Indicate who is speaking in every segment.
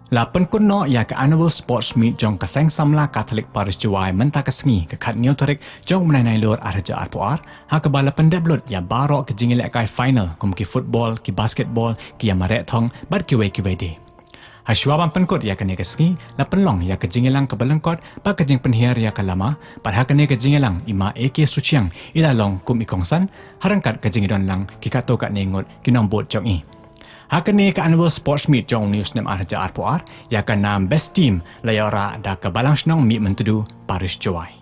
Speaker 1: Lapan kuno ia ke annual sports meet jong keseng samla Katolik Paris Juai mentah kesengi ke kat Neotorik jong menai lor arja arpoar ha ke balapan deblut ia barok ke jingilek kai final kum ki football ki basketball ki ya marek thong bar ki wei de. Ha syuaban penkot ia kene kesengi lapan long ia ke jingilang ke belengkot ba ke jing penhiar ia ke lama par ha kene ke jingilang ima AK Suciang ila long kum ikongsan harangkat ke jingidon lang ki kato kat nengot ki nombot jong i. Hakani ke annual sports meet jong news nem arja arpoar ya kan nam best team layora da ke balang senong meet mentudu Paris Juai.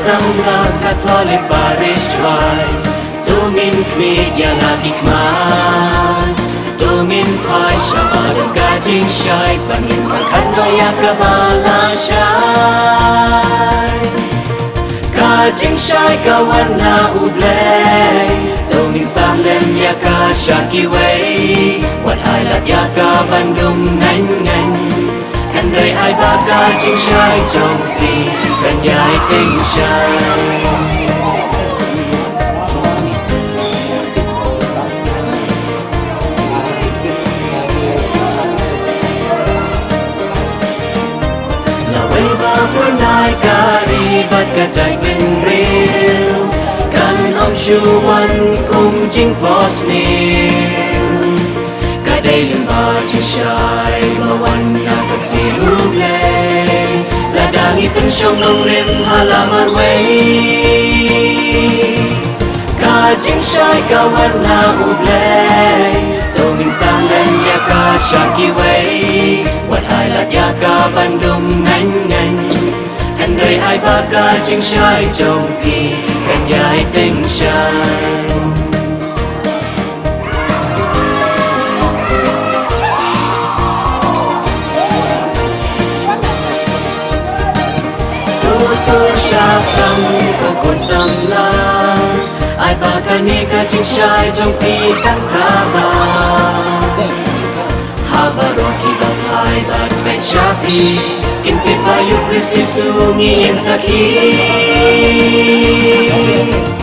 Speaker 2: Samla Katolik Paris Juai Tumin kmit yang hikmat Tumin pai syabad gajing syai Bangin makan doya kebala syai Gajing syai kawana ublay Tumin samlem ya ka syaki wei Wat ailat ya ka Bandung ngan Kan rei ai ba gajing syai jong ti Kan yai ting syai Lawai ba purnai kari bat kajai bin real Kan om syuan kum jing pos nil Kadai lemba jing syai Mawan na kafilu blay Ladangi pensyong long rim halaman wei Kajing syai kawan na ublay Tuming samdan ya ka syaki wei Wat ailat ya ka Bandung ngan Handai ai ba kajing syai jong pi Kan yai ting syai Tutur syakam kekun samlang Ai bakani kajing syai jong pi kan kabar Habaron hibat hai bat bet syapi Kintit bayu Kristi sungi yang saki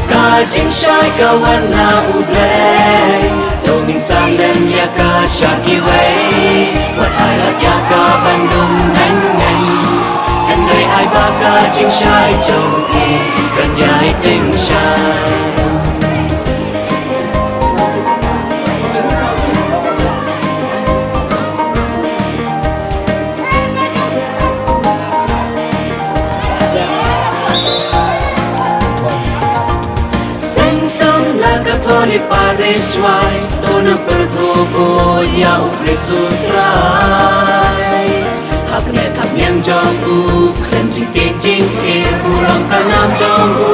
Speaker 2: Kajing syai kawan na ublay Tuming samlem ya ka syaki wei Wat ailat ya ka Bandung ngan Handai ai ba kajing syai jong pi Kan yai ting syai Katolik Paris Juai Tonang pertubuh ya ukri sutrai Hapne tap nyang jong u Krem jing ting jing skir Burang kanam jong u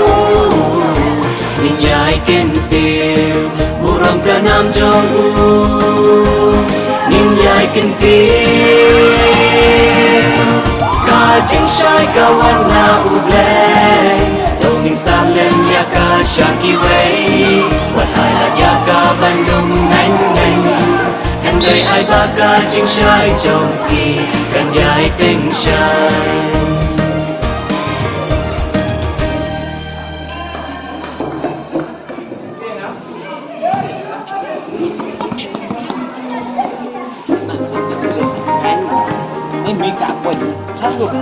Speaker 2: Ninyai kentil Burang kanam jong u Ninyai kentil Kajing syai kawan na ublay Tuming samlem ya ka syaki wei Wat ailat ya ka Bandung ngan Handai ai ba kajing syai jong pi Kan yai ting syai
Speaker 3: Em bị cả quỳnh sát luôn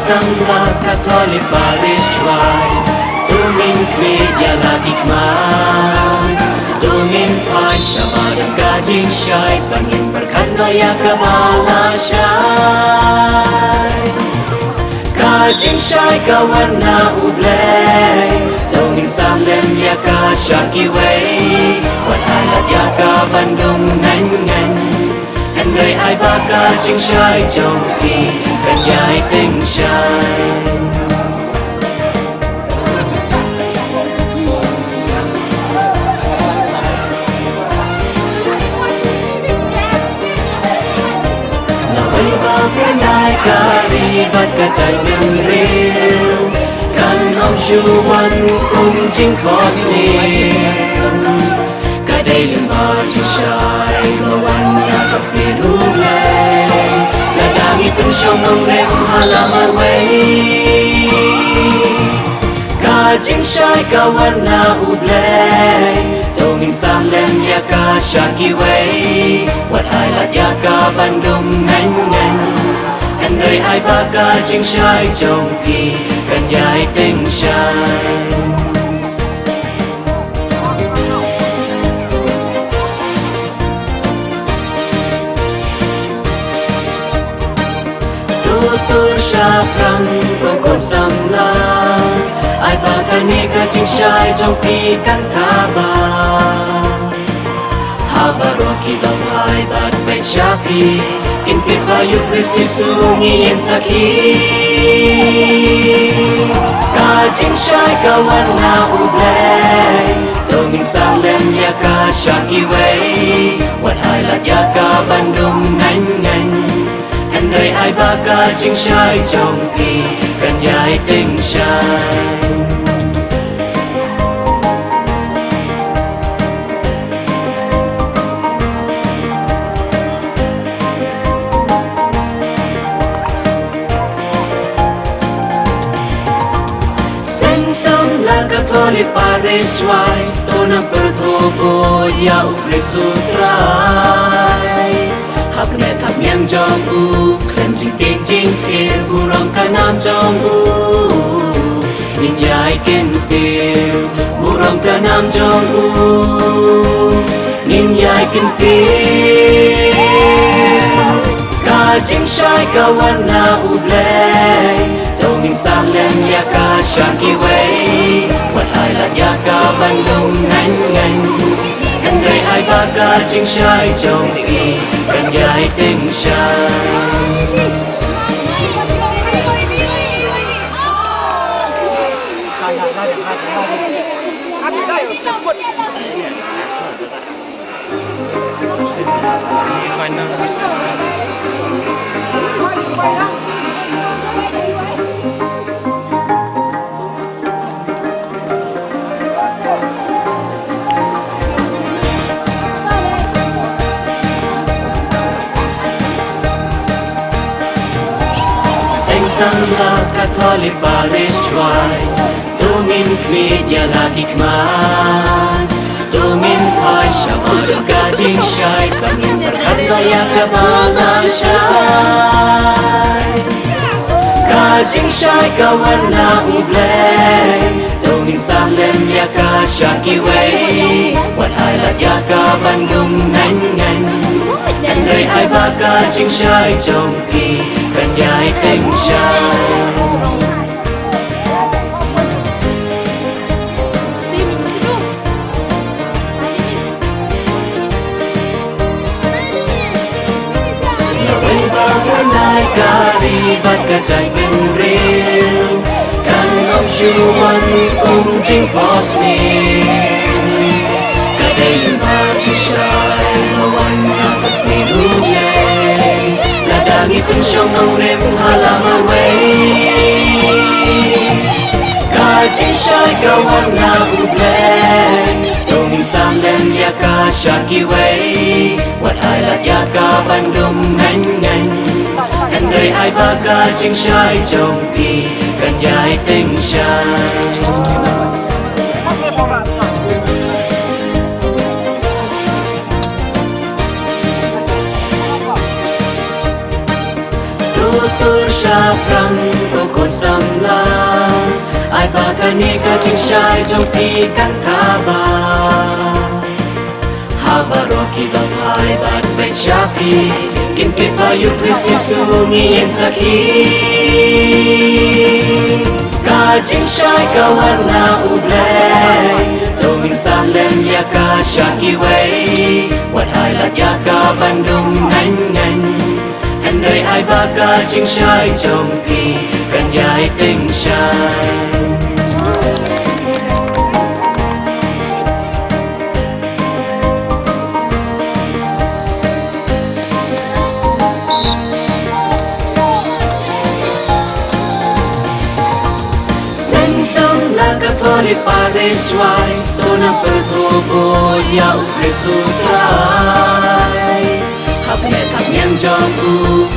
Speaker 2: Samla Katolik Paris Juai Tumin kmit ya hikmat Tumin pai syabad gajing syai Bangin berkan doya kebala syai Kajing syai kawan na ublay Tuming samlem ya ka syaki wei Wat ailat ya ka Bandung ngan đời ai ba ca chính sai trong kỳ cần nhai tình trai phía nai ca đi bắt cả chạy bên riêng căn ông chu văn cùng chính có gì cả đây liền mà chỉ sai màวันlà cà phê đủ lệ là đang nghĩ bên trong ông em hà la mà quay cả chính sai cảวันlà úp lệ tôi mình sang lên nhà ca shaki way what ai là nhà ca Bandung ngành ngành anh đời ai ba ca chính sai trong kỳ cần nhai tình trai tu sa prang con sam la ai ba ca ni ca chính sai trong kỳ căn tha ba ha ba ro ki dam hai ba pe shapi in ke ba yu Christ su ngi en sakhi ca chính sai ca wan na u ble to mình sang lên ya ca shaki way what ai là ya ca Bandung ngành ngành anh đời ai ba ca chính sai trong kỳ cần nhai tình trai Catholic Parish Chwai to nam perthogo ya ukresutrai hap ne thap nyam jong u khlem jing ting jing skill bu rong ka nam jong u nin yai ken tiêu bu rong ka nam jong u nin yai ken tiêu ka chính sai ka wan na u ble mình sang lên nhà ca shaki way what ai là nhà ca Bandung ngành ngành anh đời ai ba ca chính sai trong kỳ cần nhai tình trai sang la Catholic Parish Chwai Tumin kmit ya lagi kman Tumin pai syamalang gajing syai Pangin berkat daya kebala syai Gajing syai kawan na ublay Tumin sang lem ya ka shaki way What ai là ya ka Bandung ngành ngành anh đời ai ba ca chính sai trong kỳ cần nhai tình trai Nơi ba bữa nay ca đi bắt cả chạy bên riêng căn ông chu văn cùng chính Bosnia cả đây mà chỉ sai màวันlà cà phê đủ lệ là đang nghĩ bên trong ông em hà la mà quay cả chính sai cảวันlà úp lệ tôi mình sang lên nhà ca shaki way what ai là nhà ca Bandung ngành ngành anh đời ai ba ca chính sai trong kỳ cần nhai tình trai tu sa prang con sam la ai ba ca ni ca chính sai trong ti căn tha ba ha ba ro ki dam hai ba pe shapi in ke ba yu Christ su ngi en sakhi ca chính sai ca wan na u ble to mình sang lên ya ca shaki way what ai là ya ca Bandung ngành ngành đời ai ba ca chính trai trong kỳ cần dài tình trai Catholic Paris Joy Tunang pertubo Yau Presutrai Hap net hap nyang jong u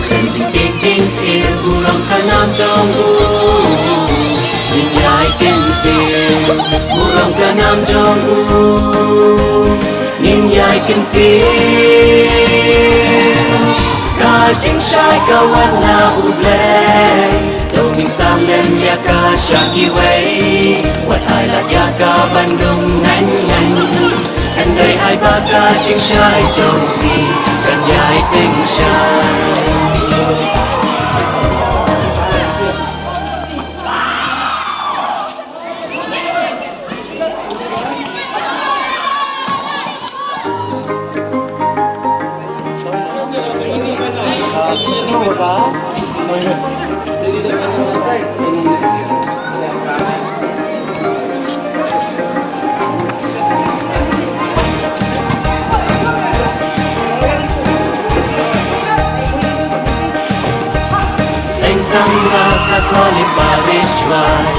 Speaker 2: Khen jing ting jing skir Burong kanam jong u Ning yai ken tin Burong kanam jong u Ning yai ken tin Ka jing shai ka wan na u bleng Tung sam lên ya ka shaki way Wat ai là ya ka Bandung ngan ngan Anh đời ai ba ka chinh trai trong kỳ Cần dài tình trai Samba Catholic Paris Joy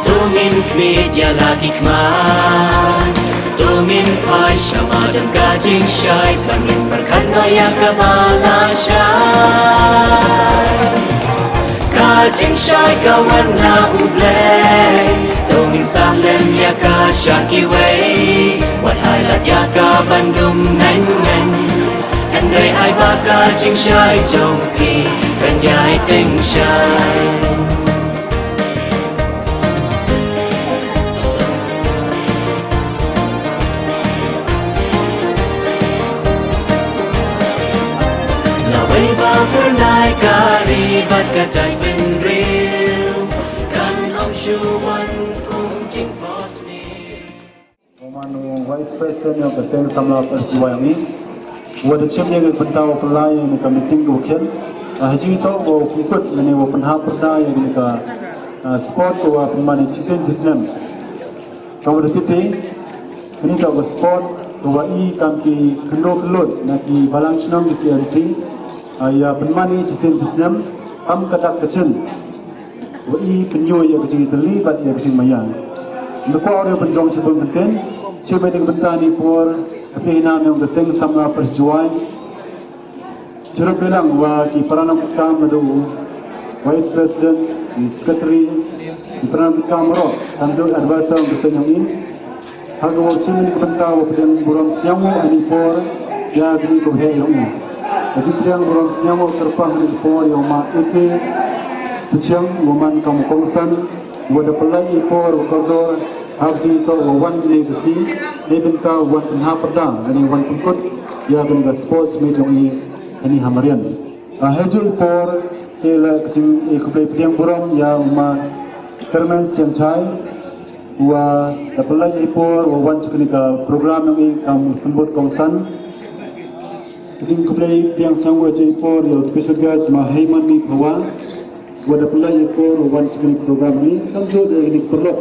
Speaker 2: Tumin kmit ya lagi kman Tumin pai syama dan gajing syai Bangin berkat noya kebala syai Gajing syai kawan na ubleng Tumin samlem ya ka syaki way Wat hai lat ya ka Bandung ngan ngan Anh đời ai ba ca chinh trai trong kỳ cần dài tình trai là bay bao phương nai cà ri bắt cả chạy bên riêu cần ông chu văn cùng chính Bosnia
Speaker 4: Romano Vice President yang Kaseng Samla Peristiwa ini Wada cem yang pentau pelai yang kami tinggal kian haji itu wo kukut ini wo penha perda yang kita sport wo pemani cisen cisnem kau berarti ini kau sport wo i kami kendo kelut naki balang senam di CMC ya pemani cisen cisnem am kadak kecil wo i penyo yang kecil terlibat yang kecil mayang Mereka orang penjong sebelum penting Cuma dengan bentani pur Tapi nama yang Kaseng Samla Peristiwa Ceruk bilang wa ki peranan utama do Vice President, di Secretary, di peranan utama ro Tanjung advisor yang Kaseng yang ini Haga wa cuma dengan bentang wa pedang burang siamu ani pur Ya gini ko he yang ini Jadi pedang burang siamu terpah ni pur yang ma eke Suciang waman kamu kongsan Wada pelai pur wa kodor Haji to wa wan legacy Lebih ka wan penha pedang Ini wan pengkut Ya gini ka sports meet yang ini ini hamarian. Haji por ela kecing ikupai pedang buram ya uma kermen siang cai wa tapalai por wa wan ceknika program yang ini kamu sembut kongsan. Kecing ikupai pedang siang wa haji por ya special guest ma Haiman mi kawa wa tapalai por wa wan ceknik program ini kamu jo ini perlu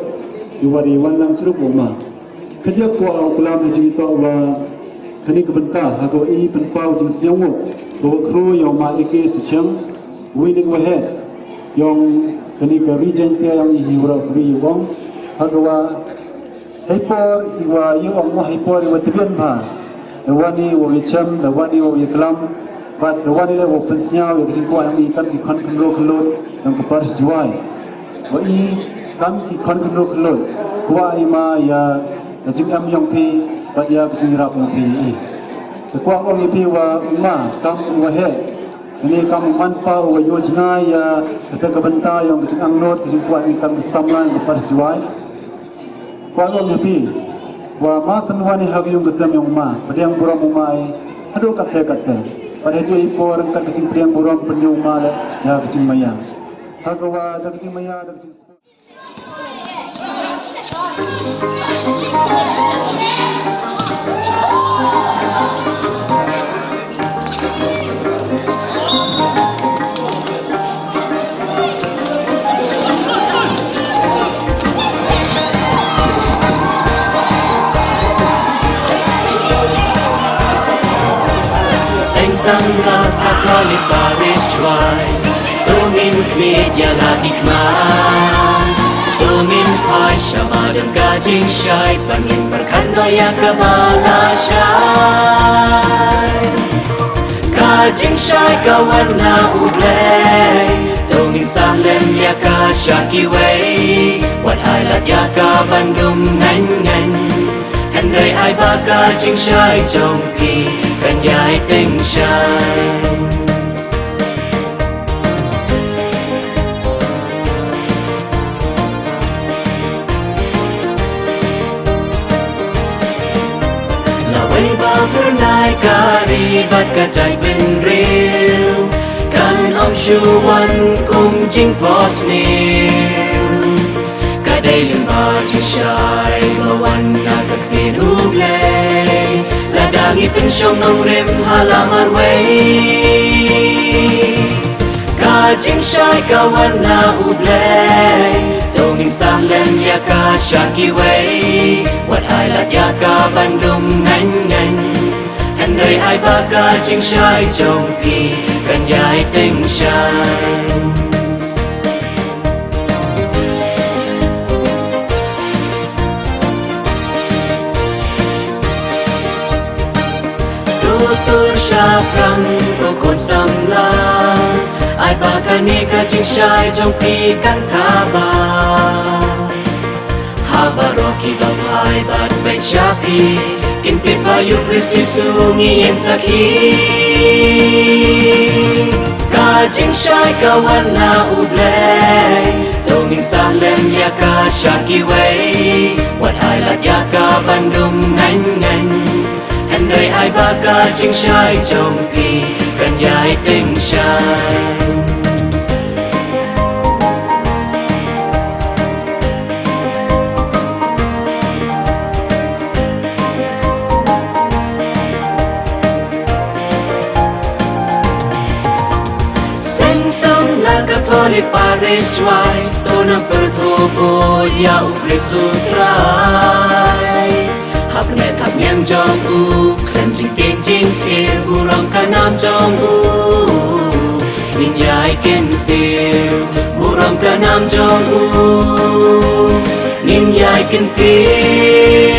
Speaker 4: diwari wan lang ceruk uma. Kerja ko au kulam haji itu wa kini kebentar hago i penpau jeng siang wo kru yang ma ike suciang wining wahed yang kini ke region ke yang i hiwra kri wong hago wa hyper iwa yung mo hyper iwa tigan ba dawani wo icham dawani wo iklam but dawani le wo pensiao yang jeng ko yang i kan ki kon konlo yang ke paris juai wa i kan ki kon konlo wa i ma ya jeng am yang pi but ya kecing rap yang pi Kekuat orang itu wa umma kamu wahed ini kamu manpa wa yojna ya kita kebentar yang kecing angnot kecing kuat ni kamu samlan kepada juai kuat orang itu wa masan wani hagi yang kesam yang umma pada yang buram umma aduh kata pada juai por kat kecing priang buram penyu umma ya kecing maya hagawa da kecing maya da kecing
Speaker 2: samla Catholic Parish Chwai Tungin kmit yala ikman Tungin pai syama dan gajing syai Pangin berkandoya kebala syai Gajing syai kawan na ublay Tungin samlem ya ka syaki way Wat ailat ya ka Bandung ngan ngan Henry ai ba gajing syai trong pi Kan yai ting syai Ba bernai kari bat kacai penril Kan om shuwan kum jing pos nil Kadai lemba jishai bawan nakat fin ublay Ladangi pensyong nong rem halamar way Kajing syai kawan na ublay Tungin samlem ya ka syaki way Wat ailat ya ka Bandung ngan ngan Henry ai ba kajing syai trong pi Kan yai ting syai Tutur syafram kokon samlang Ai ba kani kajing syai trong pi kan thaba Haba roki dog hai bat ben syapi Intip bayu Kristi sungi yang sakhi Kajing syai kawan na ublay Tungin samlem ya ka syaki way Wat ailat ya ka Bandung ngan ngan Henry ai ba kajing syai trong pi Kan yai ting syai Catholic Parish Chwai Tonang pertubo ya ukris utrai Hap net hap nyang jong u Klen jing ting jing skir Burong kanam jong u Nin yai kin tiu Burong kanam jong u Nin yai kin tiu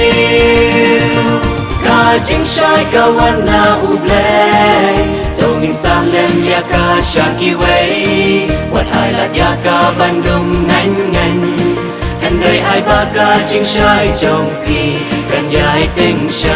Speaker 2: Kajing syai kawan na ublay Tungin samlem ya ka syaki way Wat ailat ya ka Bandung ngan ngan Henry ai ba kajing syai trong pi Kan yai ting syai